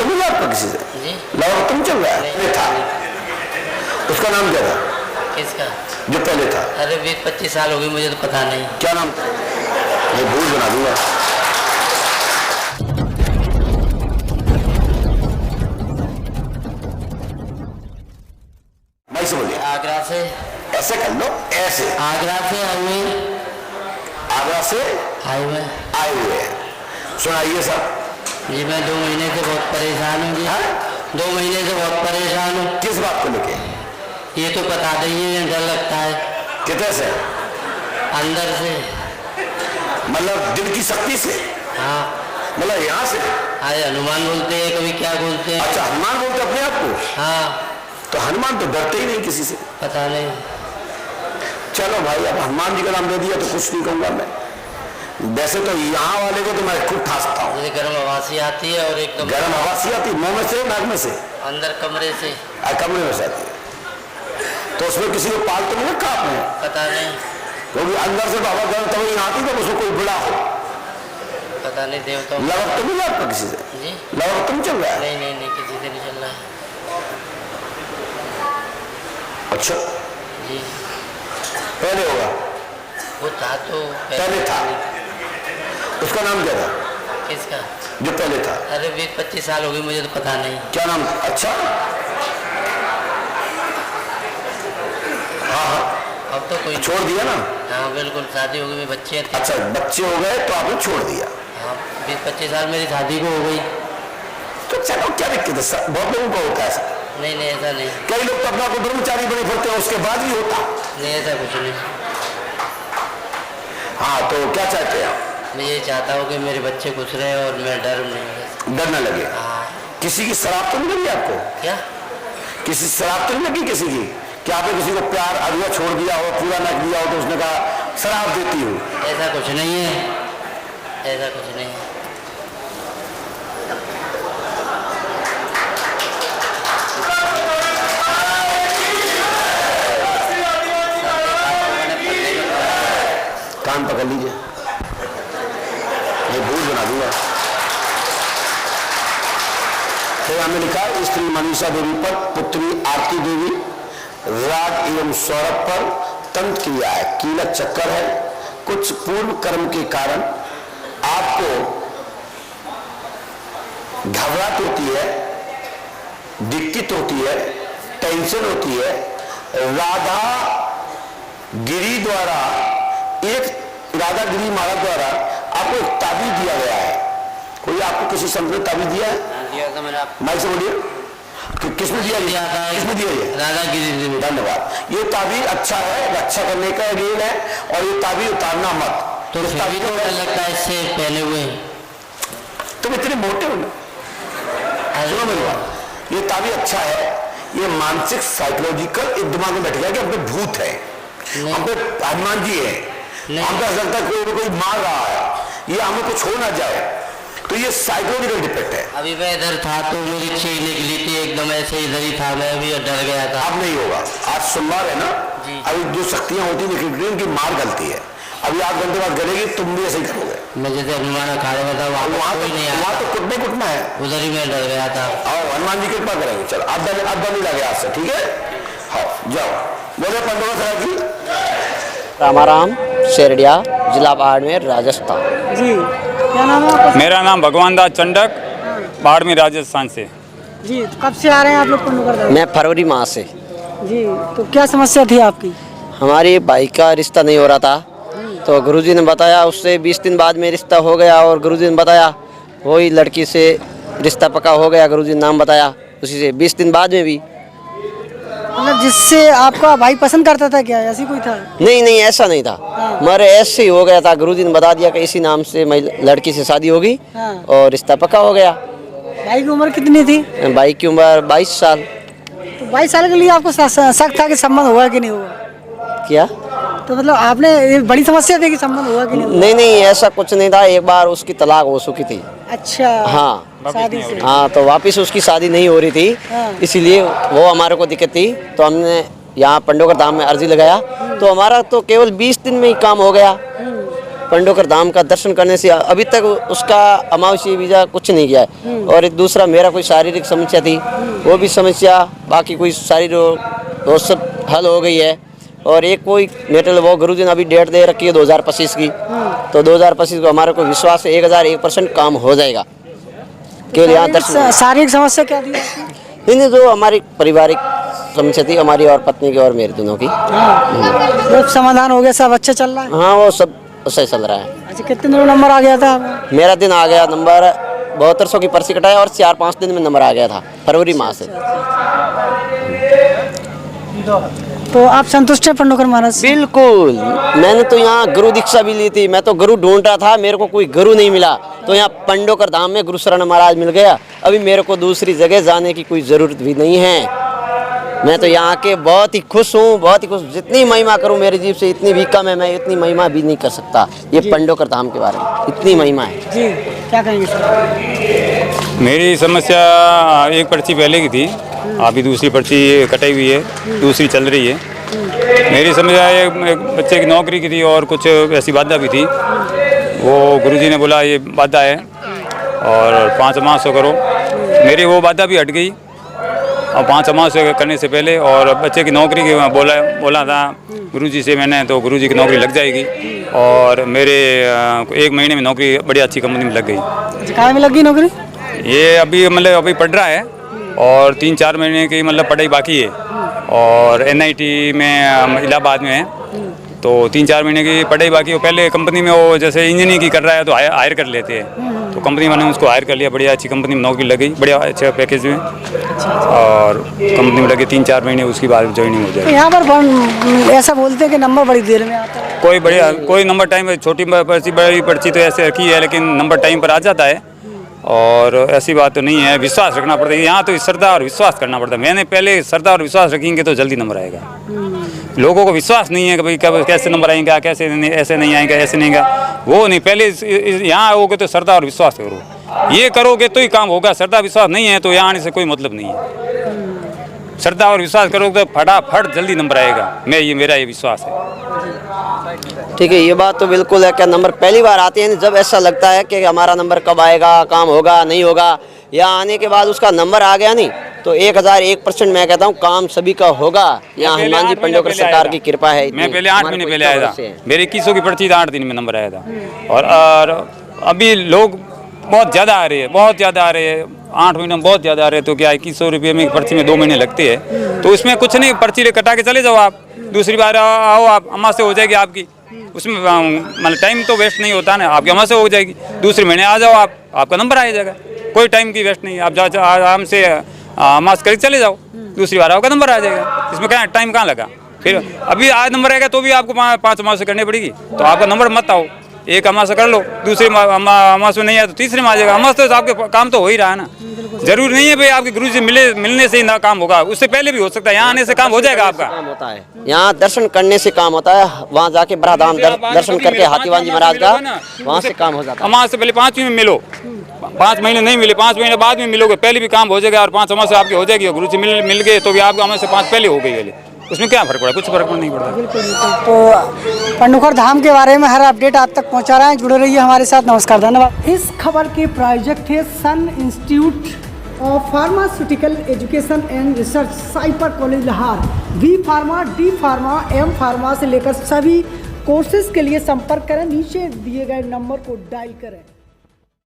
तो मिला आपका किसी से? लव तुम चल रहा है था, उसका नाम क्या था? किसका? जो पहले था। अरे 20-25 साल हो गए, मुझे तो पता नहीं क्या नाम था? मैं भूल बना दूंगा। मैं से बोलिए। आगरा से। ऐसे कर लो, ऐसे। आगरा से आए हुए। आगरा से हाईवे आए हुए हैं। सुनाइए साहब। जी मैं 2 महीने से बहुत परेशान हूँ जी। 2 महीने से बहुत परेशान हूँ। किस बात को लेके? ये तो बता दीजिए, डर लगता है। कितने से? अंदर से। मतलब दिल की शक्ति से? हाँ। मतलब यहाँ से? अरे हनुमान बोलते हैं, कभी क्या बोलते हैं। अच्छा, हनुमान बोलते अपने आप को? हाँ। तो हनुमान तो डरते ही नहीं किसी से। पता नहीं। चलो भाई, अब हनुमान जी का नाम दे दिया तो कुछ नहीं कहूंगा मैं। वैसे तो यहाँ वाले को तो मैं खुद ठासता हूँ। मुझे गर्म हवासी आती है और एकदम गर्म हवासी आती, मुंह में से, नाक में से? अंदर कमरे से। कमरे में से आती है। तो उसमें किसी को पाल तो नहीं रखा आपने? पता नहीं। क्योंकि अंदर से हवा गर्म तब यहाँ आती जब उसको कोई बुरा हो। पता नहीं देवता। लव तो मिला आपका किसी से? जी। लव तुम चल रहा है? नहीं किसी से नहीं चल रहा है। अच्छा जी। पहले होगा? वो था तो पहले था। उसका नाम क्या था? किसका? जो पहले था। अरे 20-25 साल हो गए, मुझे तो पता नहीं क्या नाम? अच्छा हाँ, अब तो कोई छोड़ दिया ना? हाँ बिल्कुल, शादी हो गई, बच्चे थे। अच्छा, बच्चे हो गए तो आपने छोड़ दिया? हाँ 20-25 साल मेरी शादी को हो गई। तो चलो, क्या दिक्कत है? बहुत लोगों को होता है ऐसा। नहीं ऐसा नहीं। कई लोग तो अपना को ब्रह्मचारी बने फिरते हैं, उसके बाद भी होता। नहीं ऐसा कुछ नहीं। हाँ, तो क्या चाहते हैं आप? मैं ये चाहता हूँ कि मेरे बच्चे खुश रहे और मैं डर नहीं। डर न लगे। हाँ। किसी की शराब तो नहीं लगी आपको? क्या? किसी शराब तो नहीं लगी किसी की? क्या आपने किसी को प्यार अधूरा छोड़ दिया हो, पूरा न दिया हो, तो उसने कहा शराब देती हूँ? ऐसा कुछ नहीं है, ऐसा कुछ नहीं है। कान पकड़ लीजिए, ये भूल बना दूंगा। तो हमने लिखा स्त्री मनीषा देवी पर, पुत्री आरती देवी, राग एवं सौरभ पर तंत्र क्रिया है, कीलक चक्कर है। कुछ पूर्व कर्म के कारण आपको घबराहट होती है, दिक्कत होती है, टेंशन होती है। राधा गिरी द्वारा, एक राधा गिरी महाराज द्वारा आपको एक ताबीज दिया गया है। कोई आपको किसी संत ने ताबीज दिया है? दिया था मैंने। माइक से बोलिए। किसने दिया था? किसने दिया ये? राधा गिरी। धन्यवाद। ये ताबीज अच्छा है, रक्षा करने का गेम है, और ये ताबीज उतारना मत। तो ताबीज तो लगता है इससे पहले हुए। तुम इतने मोटे हो ना। सुनो मेरी बात, ये ताबीज अच्छा है। ये मानसिक साइकोलॉजिकल एक दिमाग में बैठ गया कि हम पे भूत है, हम पे हनुमान जी है, हमको ऐसा लगता है कोई मार रहा है, ये हमें कुछ हो ना जाए। तो ये साइकोलॉजिकल डिफेक्ट है। अभी मैं इधर था तो मेरी चीख निकली थी, एकदम ऐसे इधर ही था मैं, अभी डर गया था। अब नहीं होगा। आज सोमवार है ना जी। अभी जो शक्तियां होती है उनकी मार गलती है। अभी 8 घंटे बाद करेगी, तुम भी ऐसे ही करोगे। मैं जैसे हनुमान अखाड़े में था वहाँ तो कुटना है, उधर ही मैं डर गया था। और हनुमान जी कृपा करेंगे। चलो अब नहीं लगे आज से, ठीक है? हाँ जाओ, बोले पंडोला सरा की। रामाराम, शेरडिया, जिला बाड़मेर, राजस्थान। जी, क्या नाम है आपका? मेरा नाम भगवान दास चंडक, बाड़मेर राजस्थान से। जी, तो कब से आ रहे हैं आप लोग पंडोकर? मैं फरवरी माह से। जी, तो क्या समस्या थी आपकी? हमारी भाई का रिश्ता नहीं हो रहा था, तो गुरुजी ने बताया, उससे 20 दिन बाद में रिश्ता हो गया, और गुरुजी ने बताया वही लड़की से रिश्ता पक्का हो गया। गुरुजी ने नाम बताया, उसी से 20 दिन बाद में भी। मतलब जिससे आपका भाई पसंद करता था क्या, ऐसी कोई था? नहीं ऐसा नहीं था, मगर ऐसे ही हो गया था। गुरुजी ने बता दिया कि इसी नाम से लड़की से शादी होगी, और रिश्ता पक्का हो गया। भाई की उम्र कितनी थी? भाई की उम्र 22 साल। तो 22 साल के लिए आपको शक था कि संबंध हुआ कि नहीं हुआ? क्या? तो मतलब आपने ये बड़ी समस्या थी कि संबंध हुआ कि नहीं हुआ? नहीं ऐसा कुछ नहीं था। एक बार उसकी तलाक हो चुकी थी। अच्छा। हाँ, शादी से। हाँ, तो वापस उसकी शादी नहीं हो रही थी, इसीलिए वो हमारे को दिक्कत थी। तो हमने यहाँ पंडोकर धाम में अर्जी लगाया, तो हमारा तो केवल 20 दिन में ही काम हो गया। पंडोकर धाम का दर्शन करने से अभी तक उसका अमावस्या वीज़ा कुछ नहीं किया है। और एक दूसरा मेरा कोई शारीरिक समस्या थी, वो भी समस्या बाकी कोई शारीरिक वो सब हल हो गई है। और एक कोई मेटल वो गुरुजी ने अभी डेट दे रखी है 2025 की, तो 2025 को हमारा कोई विश्वास है 1001% काम हो जाएगा। केवल यहाँ दर्शन शारीरिक समस्या क्या थी आपकी? नहीं, जो हमारी पारिवारिक समस्या थी हमारी और पत्नी की और मेरे दोनों की, वो समाधान हो गया, सब अच्छा चल रहा है? हाँ वो सब सही चल रहा है। अच्छा, कितने दिन में नंबर आ गया था? मेरा दिन आ गया नंबर 7200 की पर्ची कटाई और 4-5 दिन में नंबर आ गया था, फरवरी माह से। तो आप संतुष्ट हैं पंडोकर महाराज से? बिल्कुल। मैंने तो यहाँ गुरु दीक्षा भी ली थी, मैं तो गुरु ढूंढ रहा था, मेरे को कोई गुरु नहीं मिला, तो यहाँ पंडोकर धाम में गुरु शरण महाराज मिल गया। अभी मेरे को दूसरी जगह जाने की कोई ज़रूरत भी नहीं है। मैं तो यहाँ के बहुत ही खुश हूँ, बहुत ही खुश। जितनी महिमा करूँ मेरी जीभ से इतनी भी कम है, मैं इतनी महिमा भी नहीं कर सकता ये पंडोकर धाम के बारे में, इतनी महिमा है जी। क्या कहेंगे सर? मेरी समस्या एक पर्ची पहले की थी, अभी दूसरी पर्ची कटाई हुई है, दूसरी चल रही है। मेरी समस्या एक बच्चे की नौकरी की थी और कुछ ऐसी बाधा भी थी। वो गुरुजी ने बोला ये बाधा है और 5 अमावस्या करो। मेरी वो बाधा भी हट गई और 5 अमावस्या करने से पहले, और बच्चे की नौकरी की बोला था गुरुजी से मैंने, तो गुरुजी की नौकरी लग जाएगी और मेरे 1 महीने में नौकरी बड़ी अच्छी कंपनी में लग गई। कहाँ में लगी नौकरी? ये अभी मतलब अभी पढ़ रहा है और 3-4 महीने की मतलब पढ़ाई बाकी है और NIT में इलाहाबाद में है, तो 3-4 महीने की पढ़ाई बाकी है। पहले कंपनी में वो जैसे इंजीनियरिंग की कर रहा है तो हायर कर लेते हैं, तो कंपनी वाले ने उसको हायर कर लिया, बढ़िया अच्छी कंपनी में नौकरी लगी, बढ़िया अच्छा पैकेज में, और कंपनी में लगे 3-4 महीने, उसके बाद ज्वाइनिंग हो जाए। यहाँ पर ऐसा बोलते हैं कि नंबर बड़ी देर में आता है। कोई बढ़िया कोई नंबर टाइम, छोटी पर्ची बड़ी पर्ची तो ऐसे रखी है, लेकिन नंबर टाइम पर आ जाता है और ऐसी बात तो नहीं है। विश्वास रखना पड़ता है यहाँ, तो श्रद्धा और विश्वास करना पड़ता है। मैंने पहले श्रद्धा और विश्वास रखेंगे तो जल्दी नंबर आएगा। लोगों को विश्वास नहीं है कि भाई कब कैसे नंबर आएंगे, कैसे नहीं, ऐसे नहीं आएगा, ऐसे नहीं आएगा, वो नहीं। पहले यहाँ आओगे तो श्रद्धा और विश्वास करो, ये करोगे तो ही काम होगा। श्रद्धा विश्वास नहीं है तो यहाँ आने से कोई मतलब नहीं है। श्रद्धा और विश्वास करोगे तो फटाफट जल्दी नंबर आएगा, मेरा ये विश्वास है। ठीक है, ये बात तो बिल्कुल है। क्या नंबर पहली बार आते हैं जब ऐसा लगता है कि हमारा नंबर कब आएगा, काम होगा नहीं होगा, यहाँ आने के बाद उसका नंबर आ गया नहीं तो 1001% मैं कहता हूँ काम सभी का होगा। यहाँ हनुमान जी पंडोकर सरकार की कृपा है। मैं पहले 8 महीने पहले आया था, मेरे 2100 की पर्ची था, 8 दिन में नंबर आया था। और अभी लोग बहुत ज़्यादा आ रहे हैं, बहुत ज़्यादा आ रहे हैं, 8 महीने में बहुत ज़्यादा आ रहे हैं। तो क्या 2100 रुपये में पर्ची में 2 महीने लगते हैं, तो इसमें कुछ नहीं, पर्ची कटा के चले जाओ आप, दूसरी बार आओ आप, अमावस्या हो जाएगी आपकी, उसमें मतलब टाइम तो वेस्ट नहीं होता ना, आपकी अमावस्या हो जाएगी, दूसरे महीने आ जाओ आप, आपका नंबर आ जाएगा, कोई टाइम की वेस्ट नहीं। आप जाओ आराम से अमावस्या करके चले जाओ, दूसरी बार आपका नंबर आ जाएगा, इसमें क्या टाइम कहाँ लगा। फिर अभी आज नंबर आएगा तो भी आपको 5 अमावस्या करनी पड़ेगी, तो आपका नंबर मत आओ, एक अमावस्या कर लो, दूसरी अमावस्या नहीं आया तो तीसरे में आ जाएगा। अमावस्या तो आपके काम तो हो ही रहा है ना, जरूरी नहीं है भाई आपके गुरु जी मिलने से ही ना काम होगा, उससे पहले भी हो सकता है, यहाँ आने से काम हो जाएगा आपका। काम होता है यहाँ दर्शन करने से काम होता है, वहाँ जाके बराधाम दर्शन करके हाथीवान जी महाराज का वहाँ से काम हो जाता है। अमावस्या पहले 5 में मिलो, 5 महीने नहीं मिले, 5 महीने बाद में मिलोगे, पहले भी काम हो जाएगा और 5 अमावस्या आपकी हो जाएगी। गुरु जी मिल गए तो भी आपका अमावस्या 5 पहले हो गई है, उसमें क्या फर्क पड़ा, कुछ फर्क नहीं पड़ता। बिल्कुल बिल्कुल। तो पंडोकर धाम के बारे में हर अपडेट आप तक पहुंचा रहे हैं, जुड़े रहिए हमारे साथ। नमस्कार, धन्यवाद। इस खबर के प्रायोजक थे Sun institute of pharmaceutical education and research, साइपर college Lahore. B pharma, D pharma, M pharma से लेकर सभी कोर्सेज के लिए संपर्क करें, नीचे दिए गए नंबर को डायल करें।